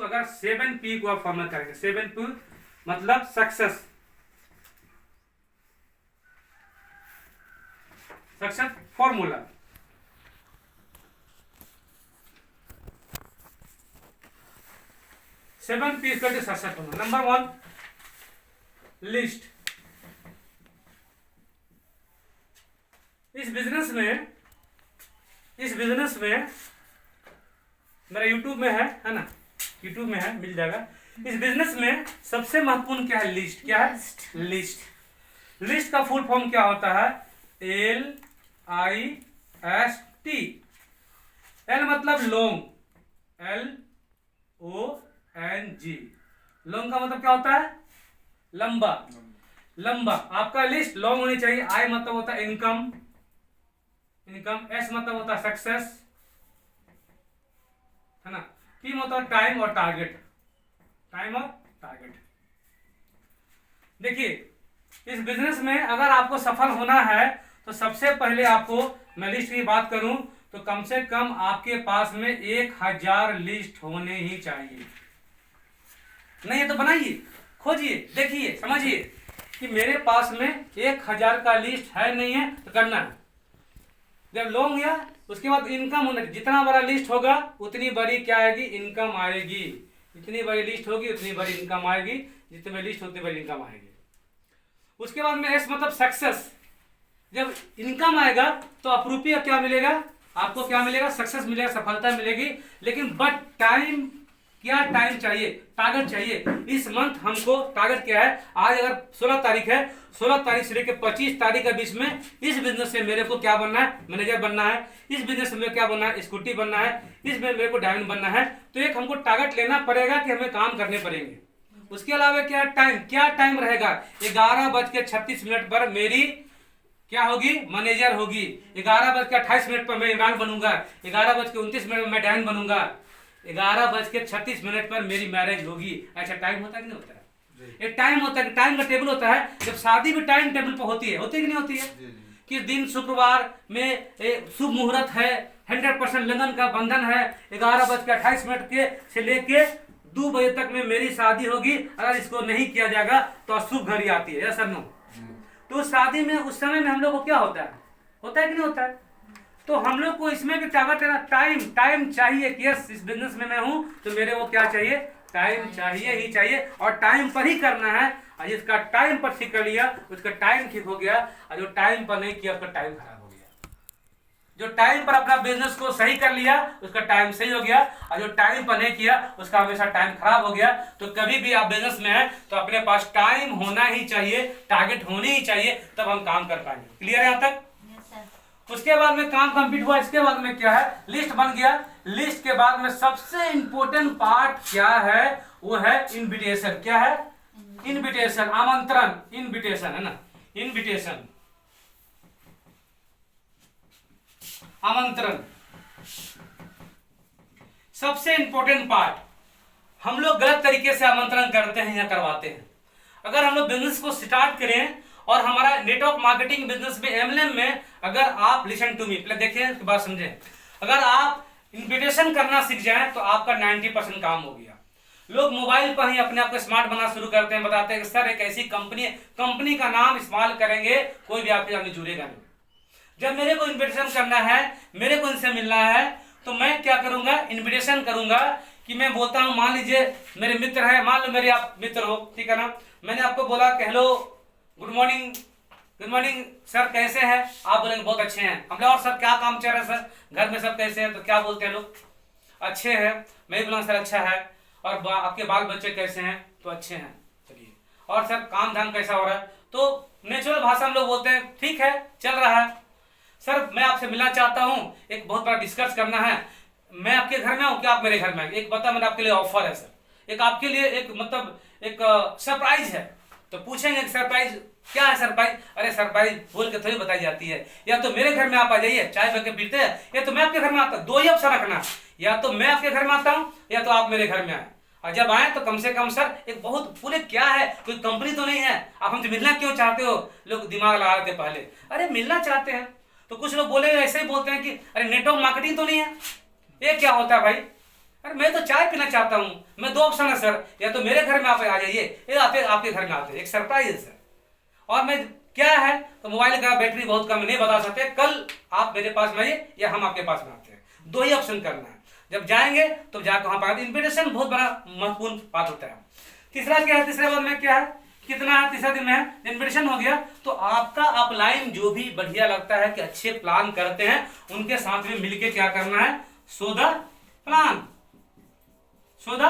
अगर 7P को आप फॉर्मूला करेंगे, 7P मतलब success formula. Seven P equal to success formula. Number 1 list. इस बिजनेस में मेरा यूट्यूब में है ना, यूट्यूब में है, मिल जाएगा। इस बिजनेस में सबसे महत्वपूर्ण क्या है? लिस्ट। क्या है? लिस्ट का फुल फॉर्म क्या होता है? LIST। एल मतलब लॉन्ग, LONG। लॉन्ग का मतलब क्या होता है? लंबा। आपका लिस्ट लॉन्ग होनी चाहिए। आई मतलब होता है इनकम, एस मतलब होता है सक्सेस, है ना। पी मतलब होता है टाइम और टारगेट, देखिए इस बिजनेस में अगर आपको सफल होना है तो सबसे पहले आपको, मैं लिस्ट की बात करूं तो कम से कम आपके पास में 1000 लिस्ट होने ही चाहिए। नहीं है तो बनाइए, खोजिए, देखिए, समझिए कि मेरे पास में 1000 का लिस्ट है, नहीं है तो करना है। जब लोग गया उसके बाद इनकम होने, जितना बड़ा लिस्ट होगा उतनी बड़ी क्या आएगी? इनकम आएगी। जितनी बड़ी लिस्ट होगी उतनी बड़ी इनकम आएगी, जितनी बड़ी लिस्ट उतनी बड़ी इनकम आएगी। उसके बाद में एस मतलब सक्सेस। जब इनकम आएगा तो अप्रूपी क्या मिलेगा आपको? क्या मिलेगा? सक्सेस मिलेगा, सफलता मिलेगी। लेकिन बट टाइम, क्या टाइम चाहिए? टारगेट चाहिए। इस मंथ हमको टारगेट क्या है? आज अगर 16 तारीख है, 16 तारीख से लेकर 25 तारीख के बीच में इस बिजनेस से मेरे को क्या बनना है? मैनेजर बनना है। इस बिजनेस में क्या बनना है? स्कूटी बनना है। इसमें मेरे को डायमंड बनना है। तो एक हमको टारगेट लेना पड़ेगा कि हमें काम करने पड़ेंगे। उसके अलावा क्या टाइम, क्या टाइम रहेगा? 11:36 पर मेरी क्या होगी? मैनेजर होगी। 11:28 पर मैं इमरान बनूंगा। 11:29 मैं डायन बनूंगा। 11:36 पर मेरी मैरिज होगी। ऐसा टाइम होता है कि नहीं होता है? एक टाइम होता है, टाइम का टेबल होता है। जब शादी भी टाइम टेबल पर होती है कि नहीं होती है? किस दिन शुक्रवार में शुभ मुहूर्त है, 100% लगन का बंधन है, 11:28 के से लेके 2 बजे तक में मेरी शादी होगी। अगर इसको नहीं किया जाएगा तो अशुभ घड़ी आती है, सर नो। तो शादी में उस समय में हम लोग को क्या होता है कि नहीं होता है? तो हम लोग को इसमें भी टारगेट है, टाइम चाहिए कि यस इस बिजनेस में मैं हूं तो मेरे को क्या चाहिए? टाइम चाहिए ही चाहिए, और टाइम पर ही करना है। और जिसका टाइम पर ठीक कर लिया उसका टाइम ठीक हो गया, और जो टाइम पर नहीं किया उसका टाइम खराब हो गया। जो टाइम पर अपना बिजनेस को सही कर लिया उसका टाइम सही हो गया, और जो टाइम पर नहीं किया उसका हमेशा टाइम खराब हो गया। तो कभी भी आप बिजनेस में है तो अपने पास टाइम होना ही चाहिए, टारगेट होनी ही चाहिए, तब हम काम कर पाएंगे। क्लियर है यहाँ तक? उसके बाद में काम कंप्लीट हुआ। इसके बाद में क्या है? लिस्ट बन गया। लिस्ट के बाद में सबसे इंपॉर्टेंट पार्ट क्या है? वो है इनविटेशन। क्या है? इनविटेशन, आमंत्रण। इनविटेशन है ना, इनविटेशन, आमंत्रण सबसे इंपॉर्टेंट पार्ट। हम लोग गलत तरीके से आमंत्रण करते हैं या करवाते हैं। अगर हम लोग बिजनेस को स्टार्ट करें और हमारा नेटवर्क मार्केटिंग बिजनेस में, एमएलएम में, अगर आप लिसन टू मी, पहले देखिए उसके बाद समझें। अगर आप इन्विटेशन करना सीख जाएं तो आपका 90% काम हो गया। लोग मोबाइल पर ही अपने आप को स्मार्ट बनाना शुरू करते हैं, बताते हैं कि सर एक ऐसी कंपनी का नाम इस्तेमाल करेंगे, कोई भी आपके सामने जुड़ेगा नहीं। जब मेरे को इन्विटेशन करना है, मेरे को इनसे मिलना है, तो मैं क्या करूंगा? इन्विटेशन करूंगा कि मैं बोलता हूं, मान लीजिए मेरे मित्र है, मान लो मेरे आप मित्र हो, ठीक है ना। मैंने आपको बोला कि हेलो, गुड मॉर्निंग सर, कैसे हैं आप? बोलेंगे बहुत अच्छे हैं। हम बोले और सर क्या काम चल रहा है सर, घर में सब कैसे हैं? तो क्या बोलते हैं लोग? अच्छे हैं। मैं बोला सर अच्छा है। और आपके बाल बच्चे कैसे हैं? तो अच्छे हैं। चलिए, और सर काम धाम कैसा हो रहा है? तो नेचुरल भाषा में लोग बोलते हैं ठीक है, चल रहा है। सर मैं आपसे मिलना चाहता हूँ, एक बहुत बड़ा डिस्कस करना है। मैं आपके घर में हूँ, क्या आप मेरे घर में? एक बता, मैंने आपके लिए ऑफर है सर, एक आपके लिए एक मतलब एक सरप्राइज है। तो पूछेंगे सरप्राइज क्या है? सरप्राइज, अरे सरप्राइज बोल के थोड़ी बताई जाती है। या तो मेरे घर में आप आ जाइए, चाय पी के पीते हैं, या तो मैं आपके घर में आता हूँ। 2 ही ऑप्शन रखना, या तो मैं आपके घर में आता हूँ या तो आप मेरे घर में आए। और जब आए तो कम से कम सर एक बहुत पूरे क्या है, कोई कंपनी तो नहीं है, आप हमसे मिलना क्यों चाहते हो? लोग दिमाग लगा रहे थे पहले, अरे मिलना चाहते हैं। तो कुछ लोग बोले, ऐसे ही बोलते हैं कि अरे नेटवर्क मार्केटिंग तो नहीं है। ये क्या होता है भाई? अरे मैं तो चाय पीना चाहता हूँ, मैं 2 ऑप्शन है सर, या तो मेरे घर में आप आ जाइए या आपके घर में आते, एक सरप्राइज है सर। और मैं क्या है तो मोबाइल का बैटरी बहुत कम, नहीं बता सकते, कल आप मेरे पास में आइए या हम आपके पास में आते हैं, 2 ही ऑप्शन करना है। जब जाएंगे तो जाकर वहां पर इन्विटेशन बहुत बड़ा महत्वपूर्ण बात होता है। तीसरा क्या है, तीसरे बाद में क्या है, कितना है, तीसरा दिन में है इन्विटेशन हो गया, तो आपका अपलाइन जो भी बढ़िया लगता है कि अच्छे प्लान करते हैं उनके साथ में मिलके क्या करना है, so the plan, so the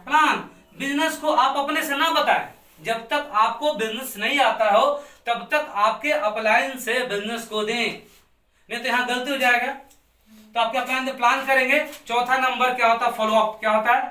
plan. Business को आप अपने से ना बताएं, जब तक आपको बिजनेस नहीं आता हो तब तक आपके अपलाइन से बिजनेस को दें, नहीं तो यहां गलती हो जाएगा। तो आपके अपलाइन से प्लान करेंगे। चौथा नंबर क्या होता है, फॉलोअप। क्या होता है,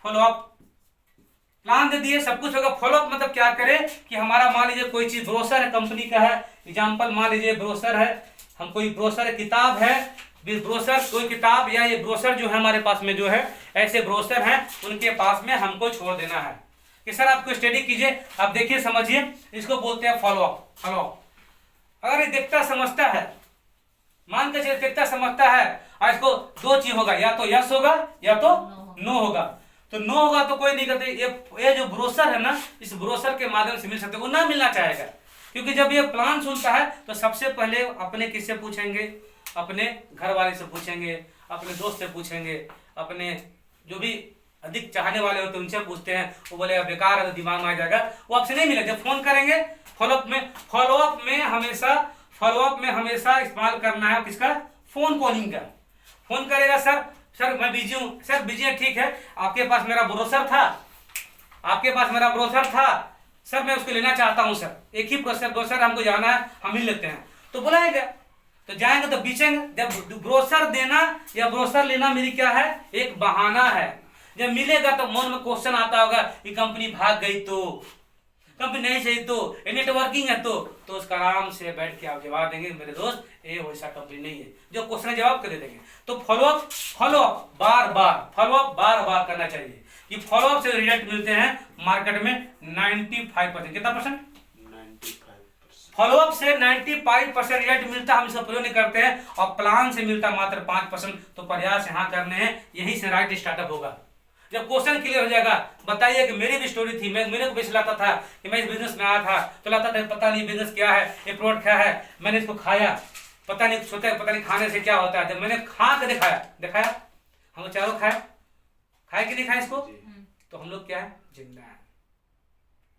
फॉलोअप। प्लान दे दिए, सब कुछ होगा, फॉलोअप मतलब क्या करें कि हमारा मान लीजिए कोई चीज ब्रोशर है, कंपनी का है, एग्जांपल मान लीजिए ब्रोशर है, हम कोई ब्रोशर किताब है, ब्रोशर कोई किताब या ये ब्रोशर जो है हमारे पास में जो है ऐसे ब्रोशर हैं, उनके पास में हमको छोड़ देना है कि सर आपको स्टडी कीजिए, आप देखिए समझिए, इसको बोलते हैं फॉलोअप। फॉलोअप अगर ये देखता समझता है, मान के चलिए देखता समझता है, और इसको 2 चीज होगा, या तो यस होगा या तो नो होगा। तो नो होगा तो कोई नहीं करते, ये जो ब्रोशर है ना, इस ब्रोशर के माध्यम से मिल सकते, वो ना मिलना चाहेगा, क्योंकि जब ये प्लान सुनता है तो सबसे पहले अपने किससे पूछेंगे, अपने घर वाले से पूछेंगे, अपने दोस्त से पूछेंगे, अपने जो भी अधिक चाहने वाले होते हैं उनसे पूछते हैं, वो बोलेगा बेकार है तो दिमाग में आ जाएगा, वो आपसे नहीं मिलेगा। जब फोन करेंगे फॉलोअप में हमेशा इस्तेमाल करना है किसका, फोन कॉलिंग का। फोन करेगा, सर मैं बिजी हूँ, सर बिजी है, ठीक है, आपके पास मेरा ब्रोशर था, सर मैं उसको लेना चाहता हूँ सर, एक ही ब्रोशर हमको जाना है, हम ही लेते हैं, तो बुलाएगा, तो जाएंगे तो बीचेंगे। जब ब्रोशर देना या ब्रोशर लेना मेरी क्या है, एक बहाना है। जब मिलेगा तो मन में क्वेश्चन आता होगा कि कंपनी भाग गई तो, कंपनी नहीं सही तो, नेटवर्किंग है तो उसका आराम से बैठ के आप जवाब देंगे, मेरे दोस्त ये वैसा कंपनी नहीं है, जो क्वेश्चन जवाब कर देंगे। तो फॉलोअप बार बार करना चाहिए, कि फॉलोअप से रिजल्ट मिलते हैं मार्केट में 95%। कितना परसेंट, 95%। फॉलोअप से 95% रिजल्ट मिलता है, हम इसका प्रयोग नहीं करते हैं, और प्लान से मिलता मात्र 5%। तो प्रयास यहाँ करने हैं, यहीं से राइट स्टार्टअप होगा। जब क्वेश्चन क्लियर हो जाएगा, बताइए कि मेरी भी स्टोरी थी, मेरे को भी लाता था कि मैं इस बिजनेस में आया था, तो लाता था पता नहीं बिजनेस क्या है, ये प्रोडक्ट क्या है, मैंने इसको खाया, पता नहीं खाने से क्या होता है। जब मैंने खा के दिखाया, हम चारों खाए कि नहीं खाए इसको, तो हम लोग क्या है, जिंदा है।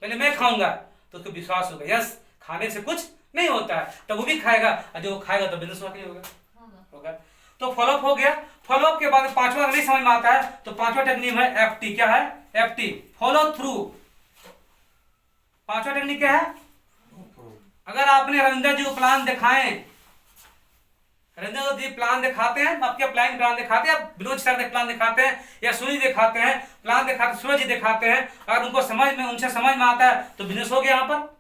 पहले मैं खाऊंगा तो उसको विश्वास होगा, यस खाने से कुछ नहीं होता है, तब वो भी खाएगा, और जो वो खाएगा तो बिजनेस होगा। तो फॉलोअप हो गया। फॉलोअप के बाद 5वां नहीं समझ में आता है तो 5वां टेक्निक है एफटी। क्या है, एफटी, फॉलो थ्रू। 5वां टेक्निक क्या है, अगर आपने रविंद्र जी को प्लान दिखाएं, रविंद्र जी प्लान दिखाते हैं, आपके प्लान दिखाते हैं, विनोद सर प्लान दिखाते हैं, या सूर्य दिखाते हैं, प्लान दिखाते, सूरज जी दिखाते हैं, अगर उनसे समझ में आता है तो बिजनेस हो गया। यहाँ पर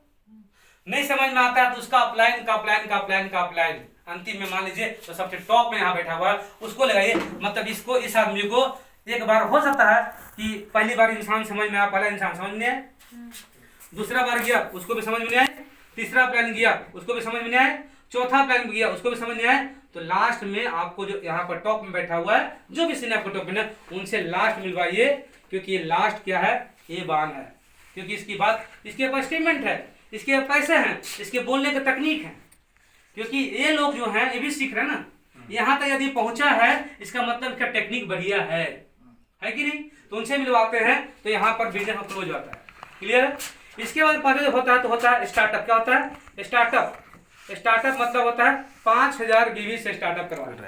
नहीं समझ में आता है तो उसका प्लान अंतिम में मान लीजिए तो सबसे टॉप में यहाँ बैठा हुआ है, उसको लगाइए। मतलब इस आदमी को एक बार हो सकता है कि पहली बार इंसान समझ में आया, पहला इंसान समझ में आए, दूसरा बार गया उसको भी समझ में नहीं आए, तीसरा प्लान गया उसको भी समझ में नहीं आए, चौथा प्लान गया उसको भी समझ नहीं आए, तो लास्ट में आपको जो यहाँ पर टॉप में बैठा हुआ है, जो भी सीनियर टॉप में, उनसे लास्ट मिलवाइए, क्योंकि ये लास्ट क्या है, ये बान है, क्योंकि इसकी बात, इसके पास स्टेटमेंट है, इसके पैसे हैं, इसके बोलने का तकनीक है, क्योंकि ये लोग जो हैं ये भी सीख रहे हैं ना, यहाँ तक यदि पहुंचा है इसका मतलब इसका टेक्निक बढ़िया है कि नहीं, तो उनसे मिलवाते हैं, तो यहाँ पर बिजनेस क्लोज होता है। क्लियर है। इसके बाद पहले होता है स्टार्टअप। क्या होता है, स्टार्टअप मतलब होता है 5000 बीवी से स्टार्टअप करवाना।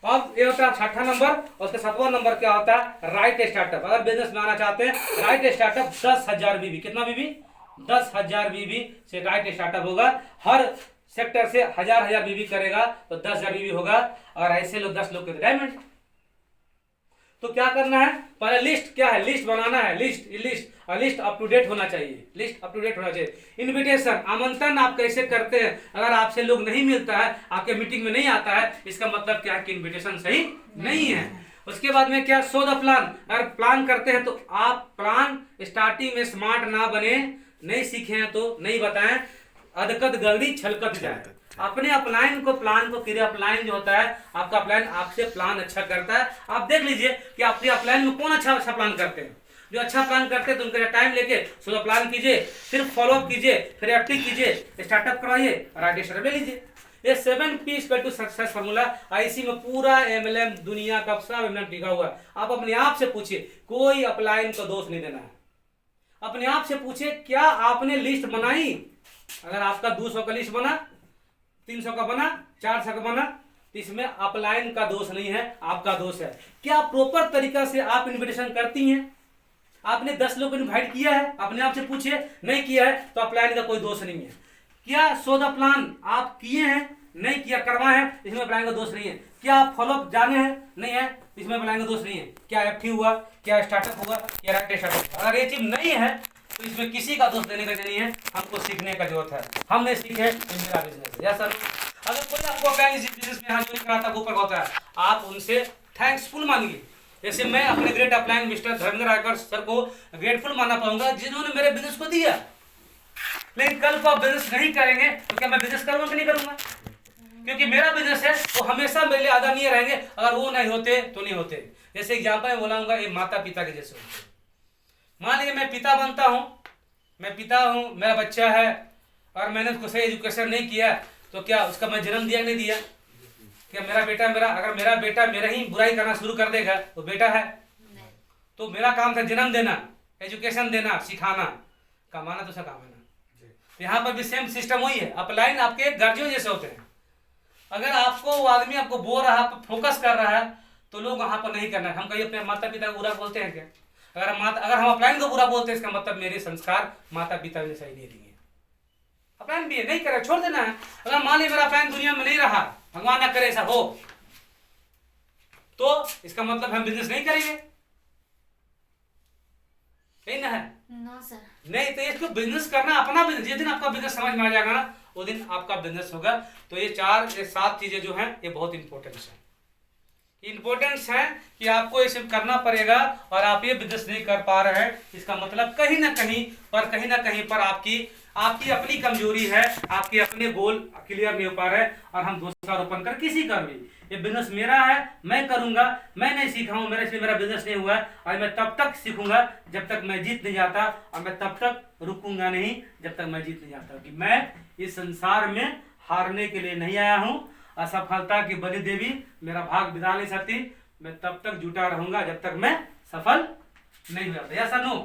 अब ये होता है 6ठा नंबर, और उसका 7वां नंबर क्या होता है, राइट स्टार्टअप। अगर बिजनेस में आना चाहते हैं, राइट स्टार्टअप 10,000 बीवी। कितना बीवी, 10,000 बीवी से राइट स्टार्टअप होगा। हर सेक्टर से 1000 बीवी करेगा तो 10,000 बीवी होगा, और ऐसे लोग 10 लोग के डायमंड। तो क्या करना है, पहले लिस्ट क्या है, लिस्ट बनाना है, लिस्ट अप टू डेट होना चाहिए, इनविटेशन, आमंत्रण आप कैसे करते हैं, अगर आपसे लोग नहीं मिलता है, आपके मीटिंग में नहीं आता है, इसका मतलब क्या है कि इनविटेशन सही नहीं है। उसके बाद में क्या, शो द प्लान। अगर प्लान करते हैं तो आप प्लान स्टार्टिंग में स्मार्ट ना बने, नहीं सीखे हैं तो नहीं बताएं, अदकद गलती छलकत जाए। अपने अपलाइन को प्लान को क्रिया अपलाइन जो होता है, आपका अपलाइन आपसे प्लान अच्छा करता है। आप देख लीजिए कि आपके अपलाइन में कौन अच्छा प्लान करते हैं। जो अच्छा प्लान करते हैं तो उनका टाइम लेके सुबह प्लान कीजिए, फिर फॉलोअप कीजिए, फिर एक्टिव कीजिए, स्टार्टअप करवाइए और आगे स्टेप ले लीजिए। ये 7P = सक्सेस फार्मूला, IC में पूरा MLM दुनिया का सब MLM टिका हुआ है। आप अपने आप से पूछिए, कोई अपलाइन को दोष नहीं देना है। अपने आप से पूछिए, क्या आपने लिस्ट बनाई? अगर आपका 200 का लिस्ट बना, 300 का बना, 400 का बना, तो इसमें अपलाइन का दोष नहीं है, आपका दोष है। क्या प्रॉपर तरीका से आप इन्विटेशन करती हैं? आपने 10 लोग को इन्वाइट किया है? अपने आप से पूछिए, नहीं किया है तो अपलाइन का कोई दोष नहीं है। क्या सो द प्लान आप किए हैं? नहीं किया, करवाए हैं, इसमें अपलाइन का दोष नहीं है। क्या आप फॉलोअप जाने हैं? नहीं है, इसमें अपलाइन का दोष नहीं है। क्या एक्टिव हुआ, क्या स्टार्टअप हुआ, क्या राइट स्टार्टअप हुआ? अगर ये चीज नहीं है तो इसमें किसी का दोष देने का नहीं है, हमको सीखने का जरूरत है। हमने सीखे तो मेरा बिजनेस है। सर, अगर कोई आपको अपलाइन बिजनेस में यहाँ ज्वाइन कराता है, ऊपर होता है, आप उनसे थैंक्सफुल मानिए। जैसे मैं अपने great upline mister Dharmendra Raikar sir को ग्रेटफुल मानना पाऊंगा जिन्होंने मेरे बिजनेस को दिया। लेकिन कल को आप बिजनेस नहीं करेंगे तो क्या मैं बिजनेस करूंगा कि नहीं करूंगा? क्योंकि मेरा बिजनेस है वो हमेशा मेरे लिए आदरणीय रहेंगे। अगर वो नहीं होते तो नहीं होते। जैसे एग्जाम्पल में बोलाऊंगा, ये माता पिता के जैसे होते। मान लीजिए मैं पिता बनता हूँ, मैं पिता हूँ, मेरा बच्चा है और मैंने उसको सही एजुकेशन नहीं किया, तो क्या उसका मैं जन्म दिया नहीं दिया? क्या मेरा बेटा अगर मेरा बेटा मेरा ही बुराई करना शुरू कर देगा तो बेटा है? तो मेरा काम था जन्म देना, एजुकेशन देना, सिखाना, कमाना तो उसका काम है ना। तो यहाँ पर भी सेम सिस्टम वही है। अपलाइन आपके गार्जियन जैसे होते हैं। अगर आपको वो आदमी आपको बोल रहा है, फोकस कर रहा है, तो लोग वहां पर नहीं करना है। हम कहीं अपने माता पिता को बुरा बोलते हैं क्या? अगर हम अपलाइन को बुरा बोलते हैं, इसका मतलब मेरे संस्कार माता पिता ने सही नहीं दिए। अपलाइन भी नहीं करे, छोड़ देना है। अगर मान लीजिए मेरा अपलाइन दुनिया में नहीं रहा, भगवान ना करे ऐसा हो, तो इसका मतलब हम बिजनेस नहीं करेंगे, यही ना है? No sir. नहीं, तो इसको बिजनेस करना अपना बिजनेस। जिस दिन आपका बिजनेस समझ में आ जाएगा ना, वो दिन आपका बिजनेस होगा। तो ये 7 चीजें जो हैं ये बहुत इंपॉर्टेंस है। इंपॉर्टेंस है कि आपको ये सब करना पड़ेगा और आप ये बिजनेस नहीं कर पा रहे हैं, इसका मतलब कहीं ना कहीं पर आपकी अपनी कमजोरी है, आपके अपने गोल क्लियर नहीं हो पा रहे। और हम दोषारोपण कर किसी का भी, ये बिजनेस मेरा है, मैं करूंगा, मैं नहीं सीखा हूं, मेरे से मेरा बिजनेस नहीं हुआ है, और मैं तब तक सीखूंगा जब तक मैं जीत नहीं जाता, और मैं तब तक रुकूंगा नहीं जब तक मैं जीत नहीं जाता। कि मैं इस संसार में हारने के लिए नहीं आया हूं। असफलता की बलि देवी मेरा भाग बिता नहीं सकती। मैं तब तक जुटा रहूंगा जब तक मैं सफल नहीं हो जाता। या सर नो?